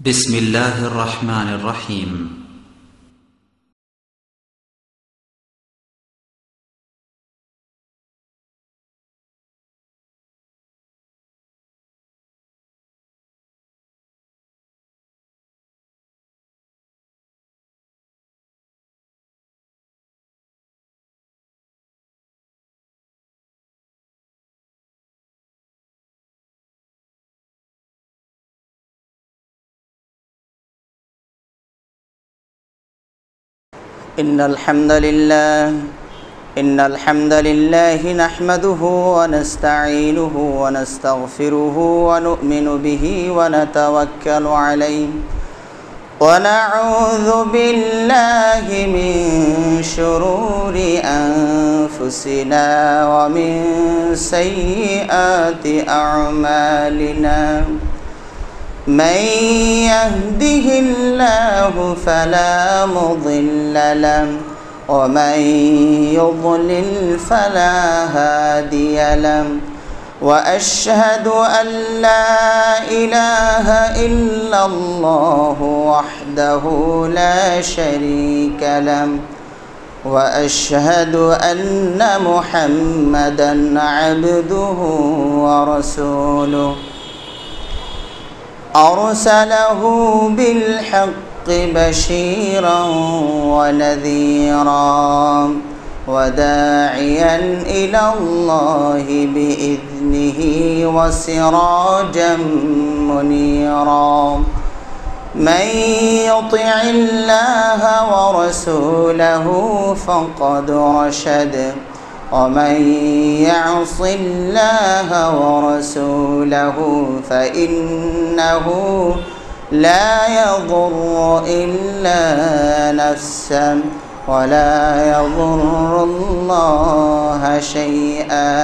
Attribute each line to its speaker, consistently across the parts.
Speaker 1: بسم الله الرحمن الرحيم
Speaker 2: إن الحمد لله نحمده ونستعينه ونستغفره ونؤمن به ونتوكل عليه ونعوذ بالله من شرور أنفسنا ومن سيئات أعمالنا من يهده الله فلا مضل له ومن يضلل فلا هادي له وأشهد أن لا إله إلا الله وحده لا شريك له وأشهد أن محمدا عبده ورسوله أرسله بالحق بشيرا ونذيرا وداعيا إلى الله بإذنه وسراجا منيرا من يطع الله ورسوله فقد رشد ومن يعص الله ورسوله فإنه لا يضر إلا نفسه ولا يضر الله شيئا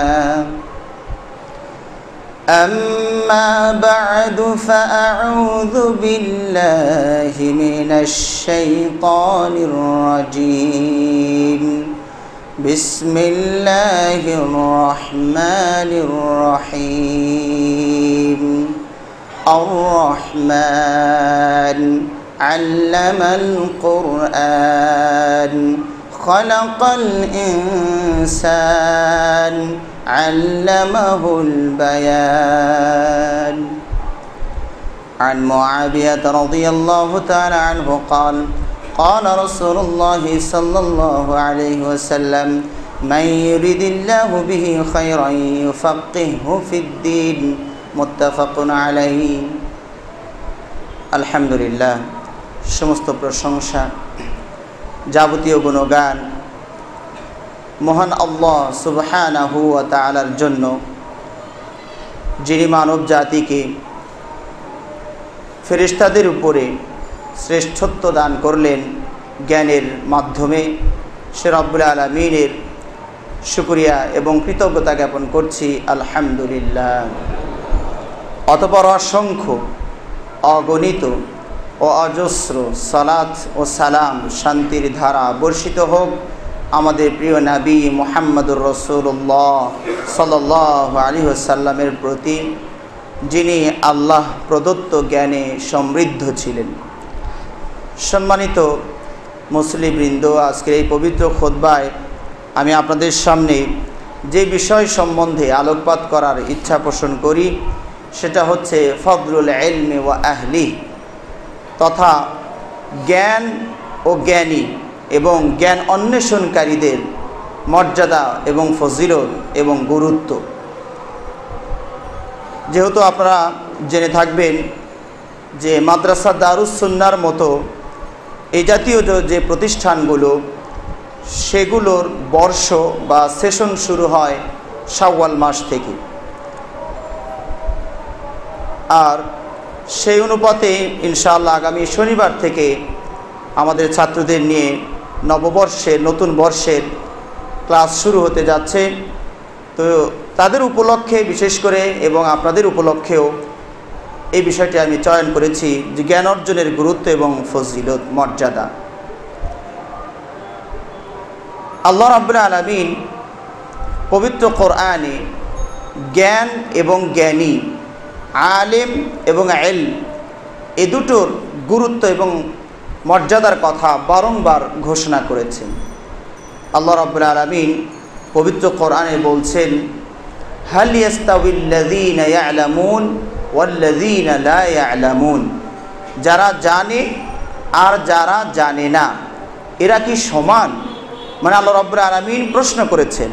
Speaker 2: أما بعد فأعوذ بالله من الشيطان الرجيم بسم الله الرحمن الرحيم الرحمن علم القرآن خلق الإنسان علمه البيان عن معاوية رضي الله تعالى عنه قال قال رسول الله صلى الله عليه وسلم من يريد الله به خيرا يفقهه في الدين متفق عليه الحمد لله সমস্ত প্রশংসা যাবতীয় গুণগান মহান আল্লাহ সুবহানাহু ওয়া তাআলার জন্য, যিনি মানব জাতিকে ফেরেশতাদের উপরে শ্রেষ্ঠত্ব দান করলেন জ্ঞানের মাধ্যমে। সে রব্বুল আলামিনের শুকরিয়া এবং কৃতজ্ঞতা জ্ঞাপন করছি, আলহামদুলিল্লাহ। অতঃপর অসংখ্য অগণিত ও অজস্র সালাত ও সালাম, শান্তির ধারা বর্ষিত হোক আমাদের প্রিয় নবী মুহাম্মদুর রাসূলুল্লাহ সাল্লাল্লাহু আলাইহি ওয়াসাল্লামের প্রতি, যিনি আল্লাহ প্রদত্ত জ্ঞানে সমৃদ্ধ ছিলেন। সম্মানিত মুসলিমবৃন্দ, আজকের এই পবিত্র খুতবায় আমি আপনাদের সামনে যে বিষয় সম্বন্ধে আলোকপাত করার ইচ্ছা পোষণ করি সেটা হচ্ছে ফদলুল ইলমি ওয়া আহলি, তথা জ্ঞান ও জ্ঞানী এবং জ্ঞান অন্বেষণকারীদের মর্যাদা এবং ফজিলত এবং গুরুত্ব। যেহেতু আপনারা জেনে থাকবেন যে মাদ্রাসা দারুস সুন্নাহর মতো এই জাতীয় যে প্রতিষ্ঠানগুলো, সেগুলোর বর্ষ বা সেশন শুরু হয় শাওয়াল মাস থেকে, আর সেই অনুপাতে ইনশাআল্লাহ আগামী শনিবার থেকে আমাদের ছাত্রদের নিয়ে নববর্ষের নতুন বর্ষের ক্লাস শুরু হতে যাচ্ছে। তো তাদের উপলক্ষে বিশেষ করে এবং আপনাদের উপলক্ষেও এই বিষয়টি আমি চয়ন করেছি যে জ্ঞান অর্জনের গুরুত্ব এবং ফজিলত মর্যাদা। আল্লাহ রাব্বুল আলামিন পবিত্র কোরআনে জ্ঞান এবং জ্ঞানী, আলেম এবং ইলম এ দুটোর গুরুত্ব এবং মর্যাদার কথা বারংবার ঘোষণা করেছেন। আল্লাহ রাব্বুল আলামিন পবিত্র কোরআনে বলছেন, হাল ইয়াস্তাউিল্লাযীনা ইয়ালামুন ওয়াল্লাযীনা লা ইয়ালামুন, যারা জানে আর যারা জানে না এরা কি সমান? মানে আল্লাহ রাব্বুল আলামিন প্রশ্ন করেছেন,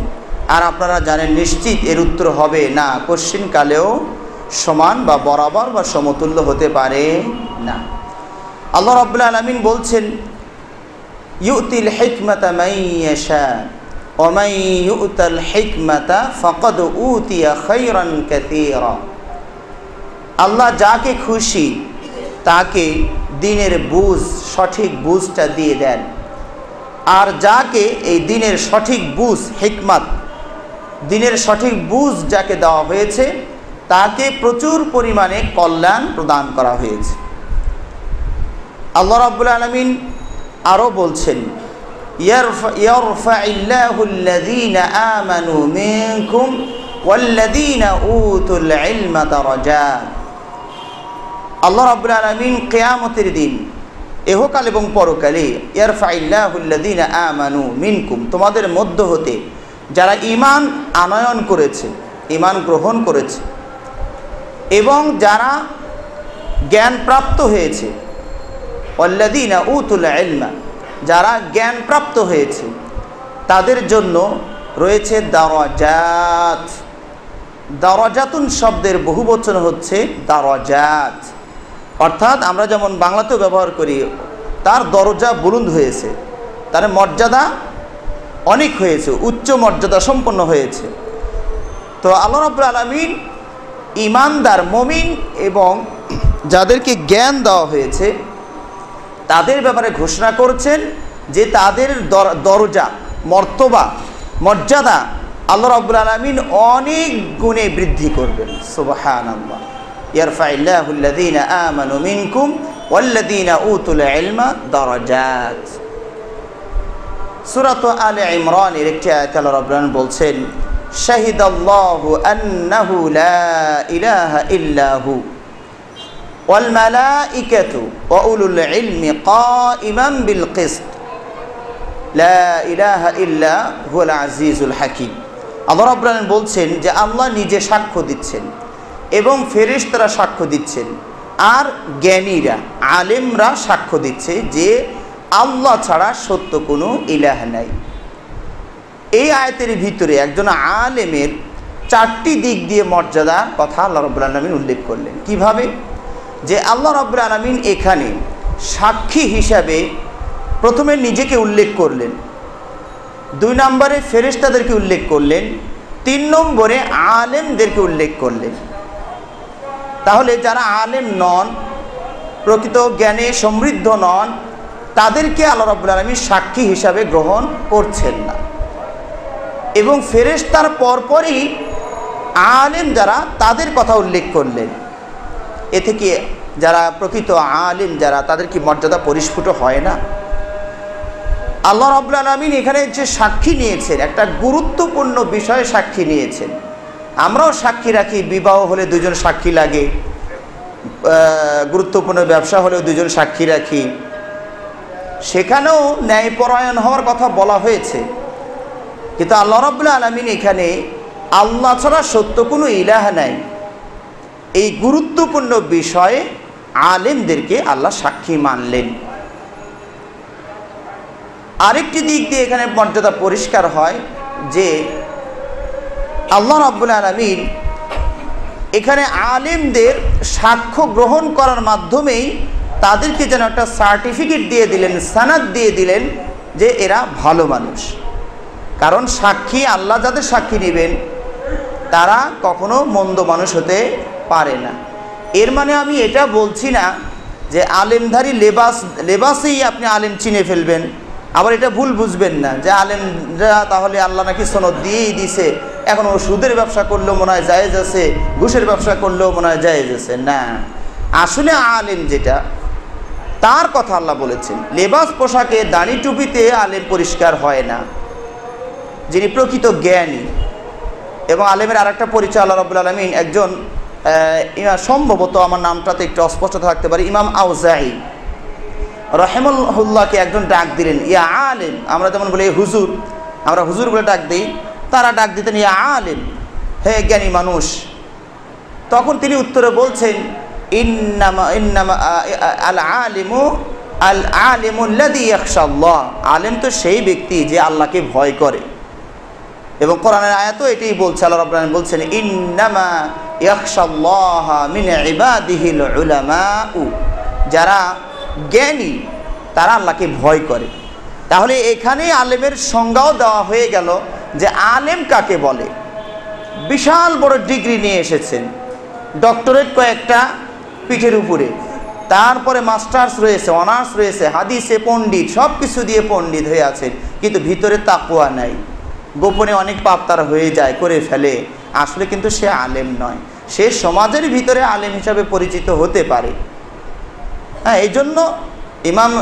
Speaker 2: আর আপনারা জানেন নিশ্চিত এর উত্তর হবে না, কোশ্চিনকালেও সমান বা বরাবর বা সমতুল্য হতে পারে না। আল্লাহ রাব্বুল আলামিন বলছেন, ইউতিল হিকমাতা মান ইয়াশা ওয়া মান ইউতাল হিকমাতা ফাকাদ উতিয়া খায়রান কাসীরা। আল্লাহ যাকে খুশি তাকে দ্বীনের বুঝ, সঠিক বুঝটা দিয়ে দেন, আর যাকে এই দ্বীনের সঠিক বুঝ, হিকমত, দ্বীনের সঠিক বুঝ যাকে দেওয়া হয়েছে তাকে প্রচুর পরিমাণে কল্যাণ প্রদান করা হয়েছে। আল্লাহ রাব্বুল আলামিন আরও বলছেন, ইয়ারফাইল্লাহুল্লাযীনা আমানু মিনকুম ওয়াল্লাযীনা উতুল ইলমা দারাজাত। আল্লাহ রাব্বুল আলামিন কিয়ামতের দিন, এহকাল এবং পরকালে, ইয়ারফাইল্লাহুল্লাযীনা আমানু মিনকুম, তোমাদের মধ্য হতে যারা ঈমান আনয়ন করেছে, ঈমান গ্রহণ করেছে এবং যারা জ্ঞান প্রাপ্ত হয়েছে, ওয়াল্লাযীনা উতুল ইলমা, যারা জ্ঞান প্রাপ্ত হয়েছে তাদের জন্য রয়েছে দারাজাত। দারাজাতুন শব্দের বহুবচন হচ্ছে দারাজাত, অর্থাৎ আমরা যেমন বাংলাতেও ব্যবহার করি, তার দরজা বুলন্দ হয়েছে, তার মর্যাদা অনেক হয়েছে, উচ্চ মর্যাদা সম্পন্ন হয়েছে। তো আল্লাহ রাব্বুল আলামিন ঈমানদার মুমিন এবং যাদেরকে জ্ঞান দেওয়া হয়েছে তাদের ব্যাপারে ঘোষণা করছেন যে তাদের দরজা, মর্তবা, মর্যাদা আল্লাহ রাব্বুল আলামিন অনেক গুণে বৃদ্ধি করবেন। সুবহানাল্লাহ। ইয়ারফাইল্লাহুল্লাযীনা আমানু মিনকুম ওয়াল্লাযীনা উতুল ইলমা দারাজাত। সূরা আলে ইমরানের একটি আয়াতে আল্লাহ রাব্বুল আলামিন বলছেন, শাহিদাল্লাহু আন্নাহু লা ইলাহা ইল্লাহু ওয়াল মালাইকাতু ওয়া উলুল ইলমি কাইমান বিল কিসত লা ইলাহা ইল্লা হুয়াল আজিজুল হাকীম। আল্লাহ রাব্বুল আলামিন বলছেন যে আল্লাহ নিজে সাক্ষ্য দিচ্ছেন এবং ফেরেশতারা সাক্ষ্য দিচ্ছেন আর জ্ঞানীরা, আলেমরা সাক্ষ্য দিচ্ছে যে আল্লাহ ছাড়া সত্য কোনো ইলাহ নাই। এই আয়াতের ভিতরে একজন আলেমের চারটি দিক দিয়ে মর্যাদার কথা আল্লাহ রাব্বুল আলামিন উল্লেখ করলেন। কিভাবে? যে আল্লাহ রাব্বুল আলামিন এখানে সাক্ষী হিসাবে প্রথমে নিজেকে উল্লেখ করলেন, 2 নম্বরে ফেরেশতাদেরকে উল্লেখ করলেন, 3 নম্বরে আলেমদেরকে উল্লেখ করলেন। তাহলে যারা আলেম নন, প্রকৃত জ্ঞানে সমৃদ্ধ নন, তাদেরকে আল্লাহ রাব্বুল আলামিন সাক্ষী হিসাবে গ্রহণ করছেন না। এবং ফেরেশতার পরপরই আলেম যারা, তাদের কথা উল্লেখ করলেন। এ থেকে যারা প্রকৃত আলেম যারা, তাদের কি মর্যাদা পরিস্ফুট হয় না? আল্লাহ রাব্বুল আলামিন এখানে যে সাক্ষী নিয়েছেন, একটা গুরুত্বপূর্ণ বিষয়ে সাক্ষী নিয়েছেন। আমরাও সাক্ষী রাখি, বিবাহ হলে 2 জন সাক্ষী লাগে, গুরুত্বপূর্ণ ব্যবসা হলেও 2 জন সাক্ষী রাখি। সেখানেও ন্যায়পরায়ণ হওয়ার কথা বলা হয়েছে, কিন্তু আল্লাহ রাব্বুল আলামিন এখানে আল্লাহ ছাড়া সত্য কোনো ইলাহ নাই, এই গুরুত্বপূর্ণ বিষয়ে আলেমদেরকে আল্লাহ সাক্ষী মানলেন। আরেকটি দিক দিয়ে এখানে মর্যাদা পরিষ্কার হয় যে আল্লাহ রাব্বুল আলামিন এখানে আলেমদের সাক্ষ্য গ্রহণ করার মাধ্যমেই তাদেরকে যেন একটা সার্টিফিকেট দিয়ে দিলেন, সানাদ দিয়ে দিলেন যে এরা ভালো মানুষ। কারণ সাক্ষী, আল্লাহ যাদের সাক্ষী নেবেন তারা কখনো মন্দ মানুষ হতে পারে না। এর মানে আমি এটা বলছি না যে আলেমধারী লেবাসেই আপনি আলেম চিনে ফেলবেন। আবার এটা ভুল বুঝবেন না যে আলেমরা তাহলে আল্লাহ নাকি সনদ দিয়েই দিছে, এখন ও সুদের ব্যবসা করলেও মনে হয় জায়েজ আছে, ঘুষের ব্যবসা করলেও মনে হয় জায়েজ আছে। না, আসলে আলেম যেটা, তার কথা আল্লাহ বলেছেন। লেবাস, পোশাকে, দাড়ি টুপিতে আলেম পরিষ্কার হয় না। যিনি প্রকৃত জ্ঞানী, এবং আলেমের আরেকটা পরিচয় আল্লাহ রাব্বুল আলামিন একজন সম্ভবত আমার নামটা তো একটু অস্পষ্ট থাকতে পারে, ইমাম আউজাঈ রাহিমাহুল্লাহকে একজন ডাক দিলেন, ইয়া আলেম। আমরা যেমন বলি হুজুর, আমরা হুজুর বলে ডাক দিই, তারা ডাক দিতেন ইয়া আলেম, হে জ্ঞানী মানুষ। তখন তিনি উত্তরে বলছেন, ইন্নামা ইন্নামা আল আলিমু আল আলিমুল্লাযী ইয়াখশাল্লাহ, আলেম তো সেই ব্যক্তি যে আল্লাহকে ভয় করে। এবং কোরআনের আয়াতও এটাই বলছে, আল্লাহ রাব্বুল আলামিন বলছেন, ইন্নামা ইয়াখশাল্লাহা মিন ইবাদিহিল উলামাউ, যারা জ্ঞানী তারা আল্লাহকে ভয় করে। তাহলে এখানে আলেমের সংজ্ঞাও দেওয়া হয়ে গেল যে আলেম কাকে বলে। বিশাল বড় ডিগ্রি নিয়ে এসেছেন, ডক্টরেট কয়েকটা পিঠের উপরে, তারপরে মাস্টার্স রয়েছে, অনার্স রয়েছে, হাদিসে পণ্ডিত, সব কিছু দিয়ে পণ্ডিত হয়ে আছেন, কিন্তু ভিতরে তাকওয়া নাই, গোপনে অনেক পাপ তার হয়ে যায়, করে ফেলে, আসলে কিন্তু সে আলেম নয়, সে সমাজের ভিতরে আলেম হিসাবে পরিচিত হতে পারে। হ্যাঁ, এই জন্য ইমাম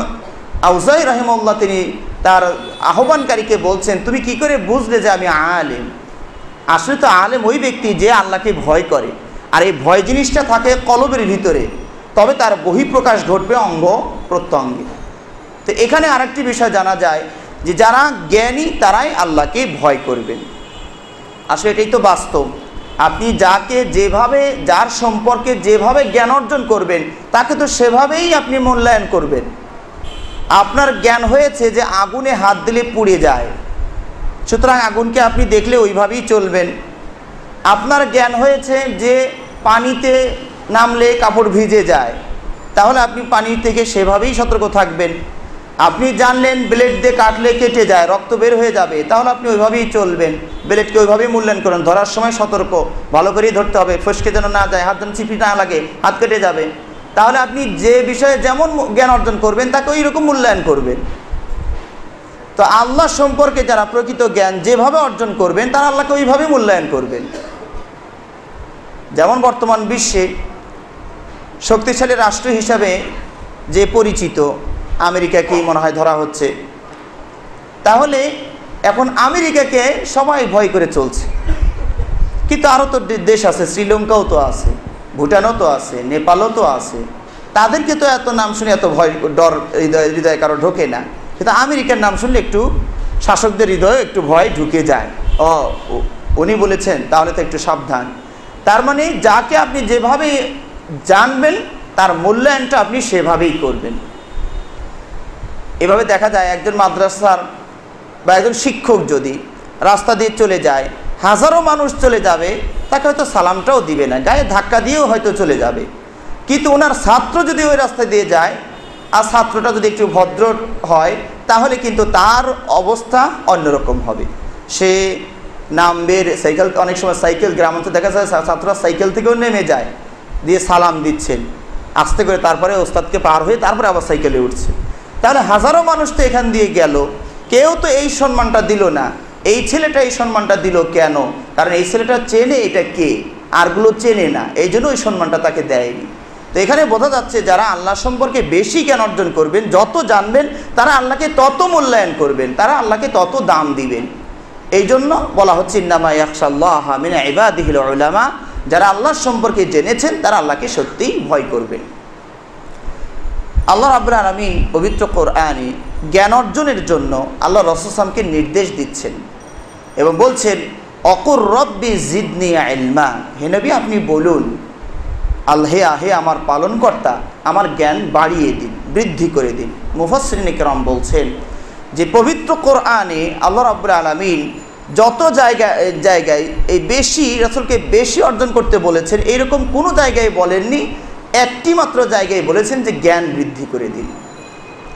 Speaker 2: আউজাঈ রাহিমাহুল্লাহ তিনি তার আহ্বানকারীকে বলছেন, তুমি কি করে বুঝলে যে আমি আলেম? আসলে তো আলেম ওই ব্যক্তি যে আল্লাহকে ভয় করে, আর এই ভয় জিনিসটা থাকে কলবের ভিতরে, তবে তার বহিঃপ্রকাশ ঘটবে অঙ্গ প্রত্যঙ্গে। তো এখানে আরেকটি বিষয় জানা যায় যে যারা জ্ঞানী তারাই আল্লাহকে ভয় করবেন। আসলে এটাই তো বাস্তব। আপনি যাকে যেভাবে, যার সম্পর্কে যেভাবে জ্ঞান অর্জন করবেন, তাকে তো সেভাবেই আপনি মূল্যায়ন করবেন। আপনার জ্ঞান হয়েছে যে আগুনে হাত দিলে পুড়ে যায়, সুতরাং আগুনকে আপনি দেখলে ওইভাবেই চলবেন। আপনার জ্ঞান হয়েছে যে পানিতে নামলে কাপড় ভিজে যায়, তাহলে আপনি পানি থেকে সেভাবেই সতর্ক থাকবেন। আপনি জানলেন ব্লেড দিয়ে কাটলে কেটে যায়, রক্ত বের হয়ে যাবে, তাহলে আপনি ওইভাবেই চলবেন, ব্লেডকে ওইভাবেই মূল্যায়ন করেন। ধরার সময় সতর্ক, ভালো করেই ধরতে হবে, ফসকে যেন না যায়, হাত যেন চিপি না লাগে, হাত কেটে যাবে। তাহলে আপনি যে বিষয়ে যেমন জ্ঞান অর্জন করবেন তাকে ওই রকম মূল্যায়ন করবেন। তো আল্লাহ সম্পর্কে যারা প্রকৃত জ্ঞান যেভাবে অর্জন করবেন তারা আল্লাহকে ওইভাবে মূল্যায়ন করবেন। যেমন বর্তমান বিশ্বে শক্তিশালী রাষ্ট্র হিসাবে যে পরিচিত আমেরিকাকেই মনে হয় ধরা হচ্ছে, তাহলে এখন আমেরিকাকে সবাই ভয় করে চলছে। কিন্তু আরও তো দেশ আছে, শ্রীলঙ্কাও তো আছে, ভুটানও তো আছে, নেপালও তো আছে, তাদেরকে তো এত নাম শুনে এত ভয় ডর হৃদয়ে কারো ঢোকে না। কিন্তু আমেরিকার নাম শুনলে একটু শাসকদের হৃদয়ে একটু ভয় ঢুকে যায়, উনি বলেছেন তাহলে তো একটু সাবধান। তার মানে যাকে আপনি যেভাবে জানবেন তার মূল্যায়নটা আপনি সেভাবেই করবেন। এভাবে দেখা যায় একজন মাদ্রাসার বা একজন শিক্ষক যদি রাস্তা দিয়ে চলে যায়, হাজারো মানুষ চলে যাবে, তাকে হয়তো সালামটাও দিবে না, গায়ে ধাক্কা দিয়েও হয়তো চলে যাবে। কিন্তু ওনার ছাত্র যদি ওই রাস্তা দিয়ে যায় আর ছাত্রটা যদি একটু ভদ্র হয়, তাহলে কিন্তু তার অবস্থা অন্যরকম হবে। সে নামবে, সাইকেল, অনেক সময় সাইকেল গ্রামাঞ্চলে দেখা যায় ছাত্ররা সাইকেল থেকেও নেমে যায়, দিয়ে সালাম দিচ্ছেন আস্তে করে, তারপরে ওস্তাদকে পার হয়ে তারপরে আবার সাইকেলে উঠছে। তাহলে হাজারো মানুষ তো এখান দিয়ে গেল, কেউ তো এই সম্মানটা দিল না। এই ছেলেটা এই সম্মানটা দিল কেন? কারণ এই ছেলেটা চেনে এটা কে, আরগুলো চেনে না, এই জন্য ওই সম্মানটা তাকে দেয়নি। তো এখানে বোঝা যাচ্ছে যারা আল্লাহ সম্পর্কে বেশি জ্ঞান অর্জন করবেন, যত জানবেন, তারা আল্লাহকে তত মূল্যায়ন করবেন, তারা আল্লাহকে তত দাম দিবেন। এই জন্য বলা হচ্ছে ইন্নামা ইয়াখশাল্লাহা মিন ইবাদিহিল উলামা, যারা আল্লাহ সম্পর্কে জেনেছেন তারা আল্লাহকে সত্যিই ভয় করবেন। আল্লাহ রাব্বুল আলামিন পবিত্র কোরআনে জ্ঞান অর্জনের জন্য আল্লাহ রাসূল সাল্লাল্লাহু আলাইহি ওয়াসাল্লামকে নির্দেশ দিচ্ছেন এবং বলছেন, অকুর রব্বি জিদনি ইলমা, হে নবী আপনি বলুন, হে আমার পালনকর্তা আমার জ্ঞান বাড়িয়ে দিন, বৃদ্ধি করে দিন। মুফাসসিরিনে কেরাম বলছেন যে পবিত্র কোরআনে আল্লাহ রাব্বুল আলামিন যত জায়গায় এই বেশি রাসূলকে বেশি অর্জন করতে বলেছেন, এইরকম কোনো জায়গায় বলেননি, একটি মাত্র জায়গায় বলেছেন যে জ্ঞান বৃদ্ধি করে দিন।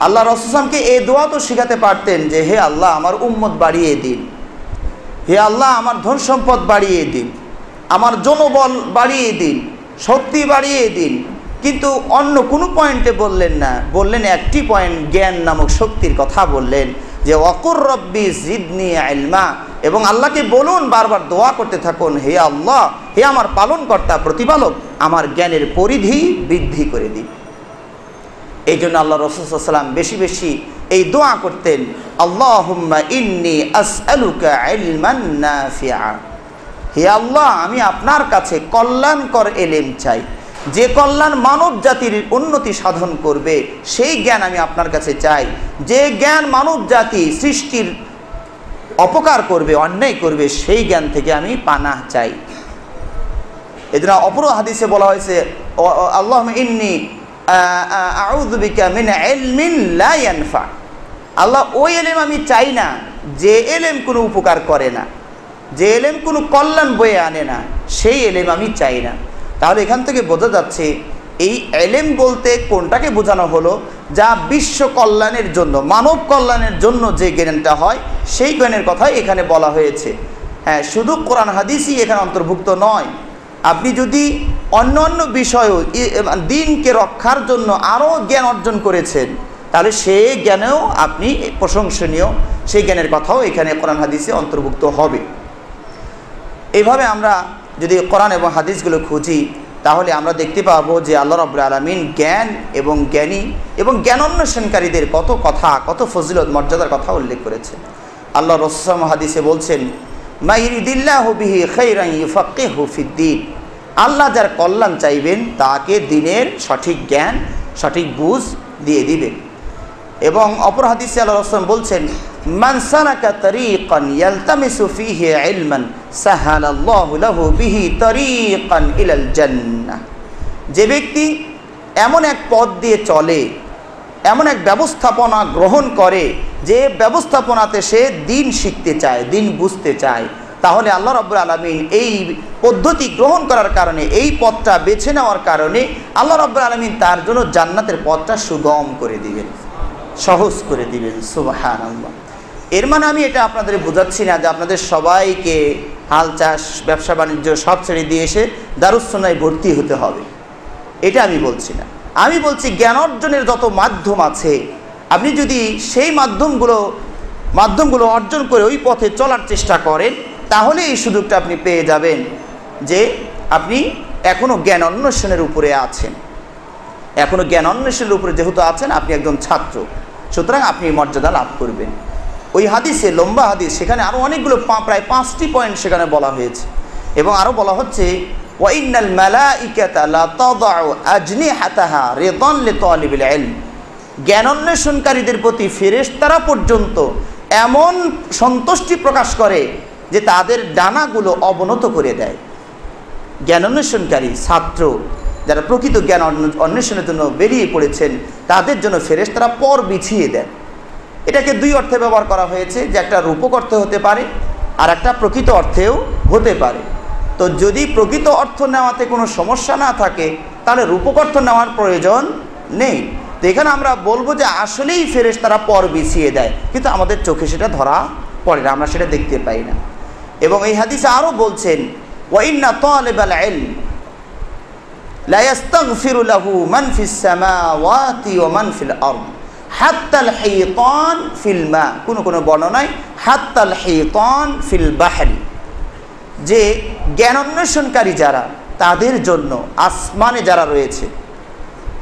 Speaker 2: আল্লাহ রাসূল সাল্লাল্লাহু আলাইহি ওয়াসাল্লামকে এই দোয়া তো শেখাতে পারতেন যে হে আল্লাহ আমার উম্মত বাড়িয়ে দিন, হে আল্লাহ আমার ধন সম্পদ বাড়িয়ে দিন, আমার জনবল বাড়িয়ে দিন, শক্তি বাড়িয়ে দিন, কিন্তু অন্য কোনো পয়েন্টে বললেন না। বললেন একটি পয়েন্ট, জ্ঞান নামক শক্তির কথা বললেন যে ওয়াকুর রব্বি জিদনি ইলমা, এবং আল্লাহকে বলুন, বারবার দোয়া করতে থাকুন, হে আল্লাহ, হে আমার পালনকর্তা প্রতিপালক আমার জ্ঞানের পরিধি বৃদ্ধি করে দিন। এই জন্য আল্লাহ রাসূল সাল্লাল্লাহু আলাইহি ওয়াসাল্লাম বেশি বেশি এই দোয়া করতেন, আল্লাহুম্মা ইন্নী আসআলুকা ইলমান নাফিআ, হে আল্লাহ, আমি আপনার কাছে কল্যাণকর এলেম চাই, যে কল্যাণ মানব জাতির উন্নতি সাধন করবে সেই জ্ঞান আমি আপনার কাছে চাই। যে জ্ঞান মানব জাতি সৃষ্টির অপকার করবে, অন্যায় করবে, সেই জ্ঞান থেকে আমি পানাহ চাই। এজন্য অপর হাদিসে বলা হয়েছে আল্লাহুম্মা ইন্নী আউযু বিকা মিন ইলমিন লা ইয়ানফা। আল্লাহ, ওই এলেম আমি চাই না যে এলেম কোনো উপকার করে না, যে এলেম কোনো কল্যাণ বয়ে আনে না, সেই এলেম আমি চাই না। তাহলে এখান থেকে বোঝা যাচ্ছে এই এলেম বলতে কোনটাকে বোঝানো হলো, যা বিশ্ব কল্যাণের জন্য, মানব কল্যাণের জন্য যে জ্ঞানটা হয় সেই জ্ঞানের কথাই এখানে বলা হয়েছে। হ্যাঁ, শুধু কোরআন হাদিসই এখানে অন্তর্ভুক্ত নয়। আপনি যদি অন্য অন্য বিষয়ও দিনকে রক্ষার জন্য আরও জ্ঞান অর্জন করেছেন, তাহলে সেই জ্ঞানেও আপনি প্রশংসনীয়, সেই জ্ঞানের কথাও এখানে কোরআন হাদিসে অন্তর্ভুক্ত হবে। এইভাবে আমরা যদি কোরআন এবং হাদিসগুলো খুঁজি, তাহলে আমরা দেখতে পাবো যে আল্লাহ রাব্বুল আলামিন জ্ঞান এবং জ্ঞানী এবং জ্ঞান অন্বেষণকারীদের কত কথা, কত ফজিলত মর্যাদার কথা উল্লেখ করেছেন। আল্লাহ রাসূল হাদিসে বলছেন, মা ইরিদিল্লাহু বিহি খাইরান ইউফাক্কিহু ফিদ্দীন। আল্লাহ যার কল্যাণ চাইবেন তাকে দিনের সঠিক জ্ঞান, সঠিক বুঝ দিয়ে দিবেন। এবং অপর হাদিসে আল্লাহ রাসূল বলছেন, মান সালাকা তারিকান ইয়ালতামিসু ফীহি ইলমান সাহালাল্লাহু লাহু বিহি তারিকান ইলাল জান্নাহ। যে ব্যক্তি এমন এক পথ দিয়ে চলে, এমন এক ব্যবস্থাপনা গ্রহণ করে যে ব্যবস্থাপনাতে সে দিন শিখতে চায়, দিন বুঝতে চায়, তাহলে আল্লাহ রাব্বুল আলামিন এই পদ্ধতি গ্রহণ করার কারণে, এই পথটা বেছে নেওয়ার কারণে আল্লাহ রাব্বুল আলামিন তার জন্য জান্নাতের পথটা সুগম করে দিবেন, সহজ করে দিবেন। সুবহানাল্লাহ। এর মানে আমি এটা আপনাদের বোঝাচ্ছি না যে আপনাদের সবাইকে হাল চাষ, ব্যবসা বাণিজ্য সব ছেড়ে দিয়ে এসে দারুস সুন্নাহয় ভর্তি হতে হবে, এটা আমি বলছি না। আমি বলছি জ্ঞান অর্জনের যত মাধ্যম আছে, আপনি যদি সেই মাধ্যমগুলো অর্জন করে ওই পথে চলার চেষ্টা করেন, তাহলে এই সুযোগটা আপনি পেয়ে যাবেন যে আপনি এখনও জ্ঞান অন্বেষণের উপরে আছেন। এখনও জ্ঞান অন্বেষণের উপরে যেহেতু আছেন, আপনি একজন ছাত্র, সুতরাং আপনি মর্যাদা লাভ করবেন। ওই হাদিসে, লম্বা হাদিস, সেখানে আরও অনেকগুলো প্রায় 5টি পয়েন্ট সেখানে বলা হয়েছে। এবং আরও বলা হচ্ছে, ওয়া ইন্নাল মালাইকাতা লা তাদাউ আজনিহাতাহা রিদান লিতালিবিল ইলম। জ্ঞান অন্বেষণকারীদের প্রতি ফেরেশতারা পর্যন্ত এমন সন্তুষ্টি প্রকাশ করে যে তাদের ডানাগুলো অবনত করে দেয়। জ্ঞান অন্বেষণকারী ছাত্র যারা প্রকৃত জ্ঞান অন্বেষণের জন্য বেরিয়ে পড়েছেন, তাদের জন্য ফেরেশতারা পর বিছিয়ে দেন। এটাকে দুই অর্থে ব্যবহার করা হয়েছে, যে একটা রূপক অর্থে হতে পারে আর একটা প্রকৃত অর্থেও হতে পারে। তো যদি প্রকৃত অর্থ নেওয়াতে কোনো সমস্যা না থাকে, তাহলে রূপক অর্থ নেওয়ার প্রয়োজন নেই। তো এখানে আমরা বলবো যে আসলেই ফেরেশতারা পর বিছিয়ে দেয়, কিন্তু আমাদের চোখে সেটা ধরা পড়ে না, আমরা সেটা দেখতে পাই না। এবং এই হাদিসে আরও বলছেন, ওয়া ইন্না তালিবাল ইলম লা ইস্তাগফিরু লাহু মান ফিস সামাওয়াতি ওয়া মান ফিল আরদ হাত্তাল হিতান ফিল মা। কোনো বর্ণনায় হাত্তাল হিতান ফিল বাহরি। যে জ্ঞান অন্বেষণকারী যারা, তাদের জন্য আসমানে যারা রয়েছে,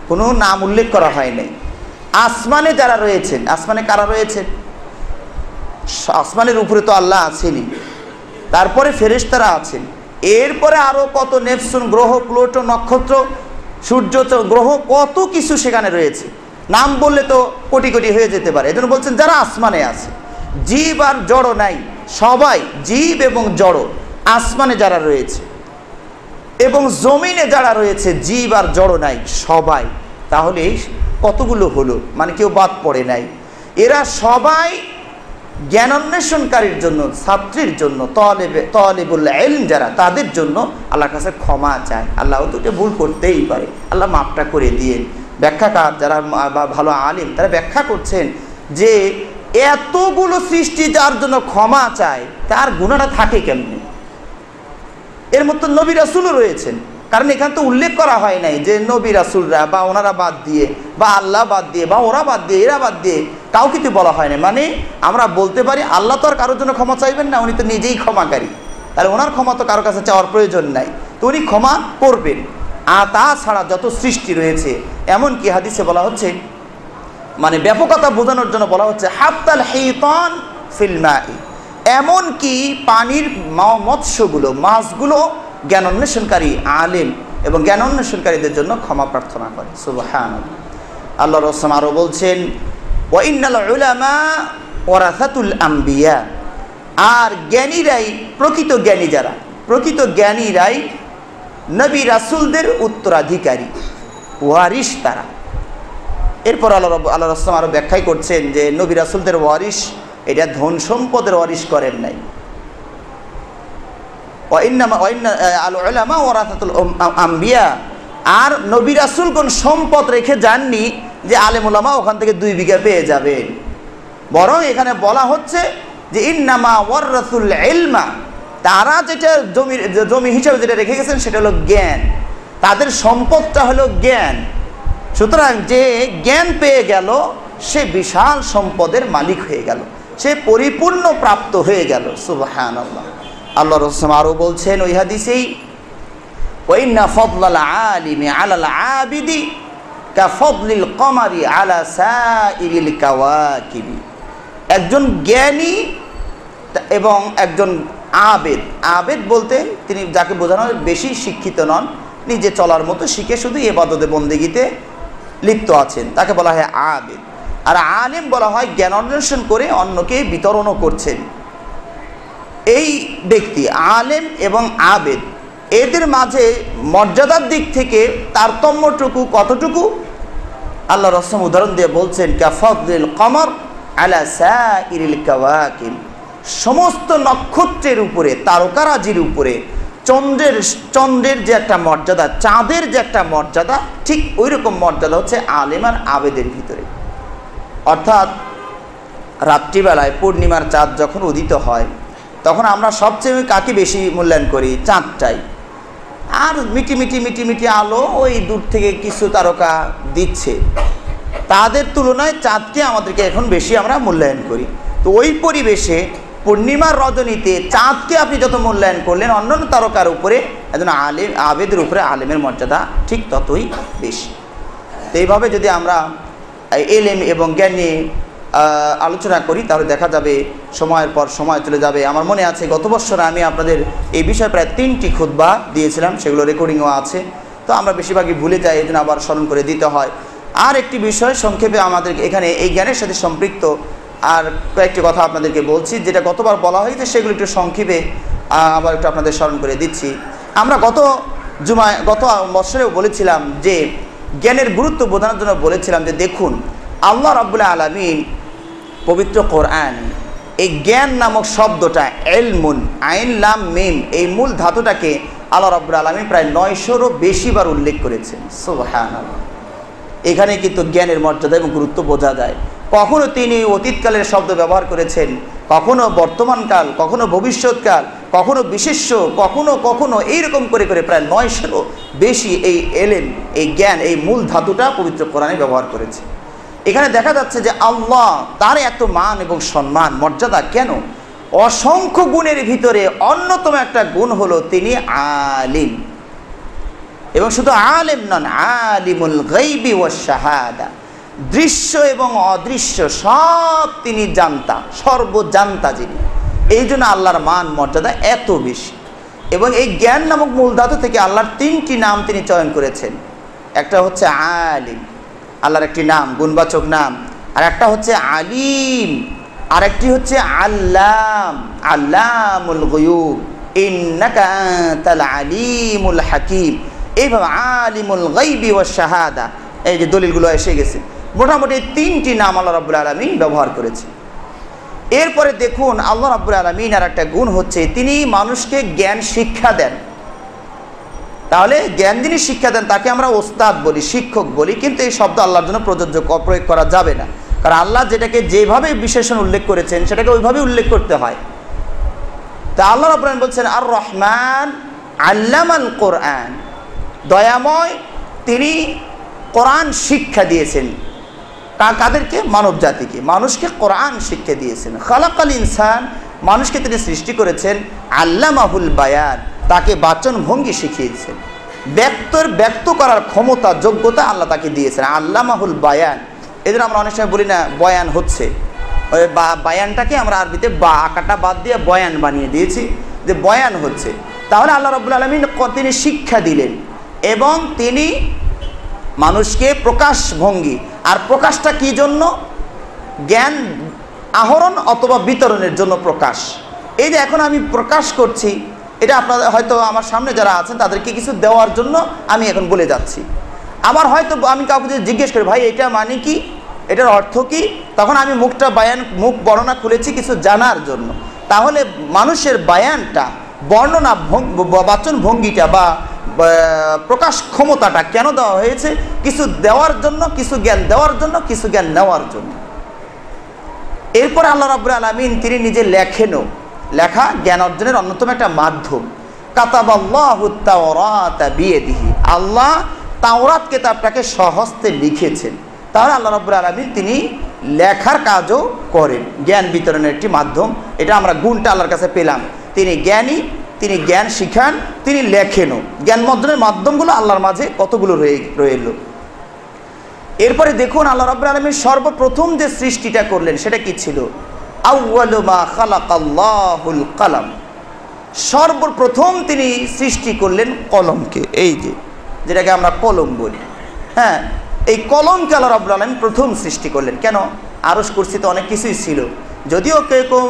Speaker 2: কোনো নাম উল্লেখ করা হয় নাই, আসমানে যারা রয়েছেন, আসমানে কারা রয়েছেন? আসমানের উপরে তো আল্লাহ আছেনই, তারপরে ফেরেশতারা আছেন, এরপরে আরও কত নেপচুন গ্রহ, প্লুটো, নক্ষত্র, সূর্য, গ্রহ, কত কিছু সেখানে রয়েছে। নাম বললে তো কোটি কোটি হয়ে যেতে পারে। এজন্য বলছেন যারা আসমানে আছে, জীব আর জড় নাই, সবাই জীব এবং জড় আসমানে যারা রয়েছে, এবং জমিনে যারা রয়েছে জীব আর জড় নাই সবাই, তাহলে কতগুলো হলো, মানে কেউ বাদ পড়ে নাই। এরা সবাই জ্ঞান অন্বেষণকারীর জন্য, ছাত্রীর জন্য, তালিবুল ইলম যারা, তাদের জন্য আল্লাহর কাছে ক্ষমা চায়। আল্লাহ দুটো ভুল করতেই পারে, আল্লাহ মাফটা করে দিয়ে। ব্যাখ্যাকার যারা বা ভালো আলিম, তারা ব্যাখ্যা করছেন যে এতগুলো সৃষ্টি যার জন্য ক্ষমা চায়, তার গুনাহটা থাকে কেমনে? এর মধ্যে নবী রাসূলও রয়েছেন, কারণ এখানে তো উল্লেখ করা হয় নাই যে নবী রাসূলরা বা ওনারা বাদ দিয়ে, বা আল্লাহ বাদ দিয়ে, বা ওরা বাদ দিয়ে, এরা বাদ দিয়ে, কাউকে তো বলা হয় না। মানে আমরা বলতে পারি আল্লাহ তো আর কারোর জন্য ক্ষমা চাইবেন না, উনি তো নিজেই ক্ষমাকারী, তাহলে ওনার ক্ষমা তো কারোর কাছে চাওয়ার প্রয়োজন নাই, তো উনি ক্ষমা করবেন। আর তাছাড়া যত সৃষ্টি রয়েছে, এমনকি হাদিসে বলা হচ্ছে, মানে ব্যাপকতা বোঝানোর জন্য বলা হচ্ছে হাত্তাল হিতান ফিল মাই, এমনকি পানির মৎস্যগুলো, মাছগুলো জ্ঞান অন্বেষণকারী আলেম এবং জ্ঞান অন্বেষণকারীদের জন্য ক্ষমা প্রার্থনা করে। সুবহানাল্লাহ। আল্লাহ রাসূল আরও বলছেন, ওয়া ইন্নাল উলামা ওয়ারাসাতুল আম্বিয়া, আর জ্ঞানীরাই, প্রকৃত জ্ঞানী যারা, প্রকৃত জ্ঞানীরাই নবী রাসূলদের উত্তরাধিকারী, ওয়ারিস তারা। এরপর আল্লাহ রাসূল আরও ব্যাখ্যাই করছেন যে নবী রাসূলদের ওয়ারিস এটা ধন সম্পদের ওয়ারিস করেন নাই। আল উলামা ওয়ারাসাতুল আম্বিয়া, আর নবী রাসূলগণ সম্পদ রেখে যাননি যে আলেম উলামা ওখান থেকে 2 বিঘা পেয়ে যাবেন, বরং এখানে বলা হচ্ছে যে ইন্নামা ওয়ারাসুল ইলমা, তারা যেটা জমি হিসাবে যেটা রেখে গেছেন সেটা হলো জ্ঞান, তাদের সম্পদটা হলো জ্ঞান। সুতরাং যে জ্ঞান পেয়ে গেল সে বিশাল সম্পদের মালিক হয়ে গেল, সে পরিপূর্ণ প্রাপ্ত হয়ে গেল। সুবহানাল্লাহ। আল্লাহ রাসূল আরও বলছেন ওই হাদিসেই, ওয়া ইন্না ফাদলাল আলিমি আলাল আবিদি কাফদলিল কমারি আলা সাইরিল কাওয়াকিবি, একজন জ্ঞানী এবং একজন আবেদ, আবেদ বলতে তিনি যাকে বোঝানো হয় বেশি শিক্ষিত নন, নিজে চলার মতো শিখে শুধু ইবাদতে বন্দেগীতে লিপ্ত আছেন, তাকে বলা হয় আবেদ। আর আলেম বলা হয় জ্ঞান অন্বেষণ করে অন্যকে বিতরণও করছেন। এই ব্যক্তি আলেম এবং আবেদ, এদের মাঝে মর্যাদার দিক থেকে তারতম্যটুকু কতটুকু আল্লাহ রাসূল উদাহরণ দিয়ে বলছেন, কাফদলিল কমর আলা সাইরিল কাওয়াকিব, সমস্ত নক্ষত্রের উপরে, তারকারাজির উপরে চন্দ্রের যে একটা মর্যাদা, চাঁদের যে একটা মর্যাদা, ঠিক ওই রকম মর্যাদা হচ্ছে আলেম আর আবেদের ভিতরে। অর্থাৎ রাত্রিবেলায় পূর্ণিমার চাঁদ যখন উদিত হয় তখন আমরা সবচেয়ে কাকে বেশি মূল্যায়ন করি? চাঁদটাই। আর মিটি মিটি মিটি মিটি আলো ওই দূর থেকে কিছু তারকা দিচ্ছে, তাদের তুলনায় চাঁদকে আমাদেরকে এখন বেশি আমরা মূল্যায়ন করি। তো ওই পরিবেশে পূর্ণিমার রজনীতে চাঁদকে আপনি যত মূল্যায়ন করলেন, অন্যান্য তারকার উপরে একজন আলেম আবেদের উপরে আলেমের মর্যাদা ঠিক ততই বেশি। তো এইভাবে যদি আমরা এলেম এবং জ্ঞান নিয়ে আলোচনা করি তাহলে দেখা যাবে সময়ের পর সময় চলে যাবে। আমার মনে আছে গত বছর আমি আপনাদের এই বিষয়ে প্রায় 3টি খুতবা দিয়েছিলাম, সেগুলো রেকর্ডিংও আছে। তো আমরা বেশিরভাগই ভুলে যাই, এই জন্য আবার স্মরণ করে দিতে হয়। আর একটি বিষয় সংক্ষেপে আমাদের এখানে এই জ্ঞানের সাথে সম্পৃক্ত আর কয়েকটি কথা আপনাদেরকে বলছি, যেটা গতবার বলা হয়েছে সেগুলো একটু সংক্ষেপে আবার একটু আপনাদের স্মরণ করে দিচ্ছি। আমরা গত বছরেও বলেছিলাম যে জ্ঞানের গুরুত্ব বোঝানোর জন্য বলেছিলাম যে দেখুন, আল্লাহ রাব্বুল আলামিন পবিত্র কোরআন এই জ্ঞান নামক শব্দটা ইলমুন, আইন লাম মিম, এই মূল ধাতুটাকে আল্লাহ রাব্বুল আলামিন প্রায় 900-রও বেশি বার উল্লেখ করেছেন। সুবহানাল্লাহ। এখানে কিন্তু জ্ঞানের মর্যাদা এবং গুরুত্ব বোঝা যায়। কখনো তিনি অতীতকালের শব্দ ব্যবহার করেছেন, কখনো বর্তমানকাল, কখনো ভবিষ্যৎকাল, কখনো বিশেষ্য, কখনো এইরকম করে করে প্রায় 900-রও বেশি এই এলেম, এই জ্ঞান, এই মূল ধাতুটা পবিত্র কোরআনে ব্যবহার করেছে। এখানে দেখা যাচ্ছে যে আল্লাহ তার এত মান এবং সম্মান মর্যাদা কেন? অসংখ্য গুণের ভিতরে অন্যতম একটা গুণ হলো তিনি আলিম, এবং শুধু আলেম নন, আলিমুল গায়বি ওয়াশ শাহাদা, দৃশ্য এবং অদৃশ্য সব তিনি জানতা, সর্বজান্তা যিনি। এই জন্য আল্লাহর মান মর্যাদা এত বেশি। এবং এই জ্ঞান নামক মূল ধাতু থেকে আল্লাহর 3টি নাম তিনি চয়ন করেছেন। একটা হচ্ছে আলিম, আল্লাহর একটি নাম, গুণবাচক নাম। আর একটা হচ্ছে আলিম, আর একটি হচ্ছে আল্লাম, আল্লামুল গুয়ুব, ইন্নাকা আনতাল আলিমুল হাকিম। এইভাবে আলিমুল গায়বি ওয়াশ শাহাদা, এই যে দলিলগুলো এসে গেছে, মোটামুটি 3টি নাম আল্লাহ রাব্বুল আলামিন ব্যবহার করেছে। এরপরে দেখুন আল্লাহ রাব্বুল আলামিন আর একটা গুণ হচ্ছে তিনি মানুষকে জ্ঞান শিক্ষা দেন। তাহলে জ্ঞান যিনি শিক্ষা দেন তাকে আমরা ওস্তাদ বলি, শিক্ষক বলি, কিন্তু এই শব্দ আল্লাহর জন্য প্রযোজ্য, প্রয়োগ করা যাবে না। কারণ আল্লাহ যেটাকে যেভাবে বিশেষণ উল্লেখ করেছেন সেটাকে ওইভাবে উল্লেখ করতে হয়। তা আল্লাহ রাব্বুল আলামিন বলছেন আর রহমান আল্লামাল কোরআন, দয়াময় তিনি কোরআন শিক্ষা দিয়েছেন। কাদেরকে? মানব জাতিকে, মানুষকে কোরআন শিক্ষা দিয়েছেন। খালাকাল ইনসান, মানুষকে তিনি সৃষ্টি করেছেন। আল্লামাহুল বায়ান, তাকে বাচন ভঙ্গি শিখিয়েছেন। ব্যক্ত করার ক্ষমতা, যোগ্যতা আল্লাহ তাকে দিয়েছেন। আল্লামাহুল বায়ান, এদের আমরা অনেক সময় বলি না বয়ান হচ্ছে, ওই বায়ানটাকে আমরা আরবিতে বা আকাটা বাদ দিয়ে বয়ান বানিয়ে দিয়েছি, যে বয়ান হচ্ছে। তাহলে আল্লাহ রাব্বুল আলামিন তিনি শিক্ষা দিলেন এবং তিনি মানুষকে প্রকাশ ভঙ্গি, আর প্রকাশটা কি জন্য? জ্ঞান আহরণ অথবা বিতরণের জন্য প্রকাশ। এই যে এখন আমি প্রকাশ করছি, এটা আপনাদের হয়তো আমার সামনে যারা আছেন তাদেরকে কিছু দেওয়ার জন্য আমি এখন বলে যাচ্ছি। আবার হয়তো আমি কাউকে যদি জিজ্ঞেস করি, ভাই এটা মানে কি, এটার অর্থ কি, তখন আমি মুখ বর্ণনা খুলেছি কিছু জানার জন্য। তাহলে মানুষের বায়ানটা, বর্ণনা বাচন ভঙ্গিটা বা প্রকাশ ক্ষমতাটা কেন দেওয়া হয়েছে? কিছু দেওয়ার জন্য, কিছু জ্ঞান দেওয়ার জন্য, কিছু জ্ঞান নেওয়ার জন্য। এরপরে আল্লাহ রাব্বুল আলামিন তিনি নিজে লেখেনও। লেখা জ্ঞান অর্জনের অন্যতম একটা মাধ্যম। কাতাবাল্লাহুত তাওরাতা বিয়াদিহি, আল্লাহ তাওরাত কিতাবটাকে স্বহস্তে লিখেছেন। তাহলে আল্লাহ রাব্বুল আলামিন তিনি লেখার কাজও করেন, জ্ঞান বিতরণের একটি মাধ্যম। এটা আমরা গুণটা আল্লাহর কাছে পেলাম। তিনি জ্ঞানী, তিনি জ্ঞান শিখান, তিনি লেখেনও। জ্ঞান অর্জনের মাধ্যমগুলো আল্লাহর মাঝে কতগুলো রইল। এরপরে দেখুন আল্লাহ রাব্বুল আলামিন সর্বপ্রথম যে সৃষ্টিটা করলেন সেটা কি ছিল? আউয়ালু মা খালাকাল্লাহুল কলম, সর্বপ্রথম তিনি সৃষ্টি করলেন কলমকে। এই যেটাকে আমরা কলম বলি, হ্যাঁ, এই কলমকে আল্লাহ রাব্বুল আলামিন প্রথম সৃষ্টি করলেন। কেন? আরশ কুরসিতে অনেক কিছুই ছিল, যদিও কেউ কেউ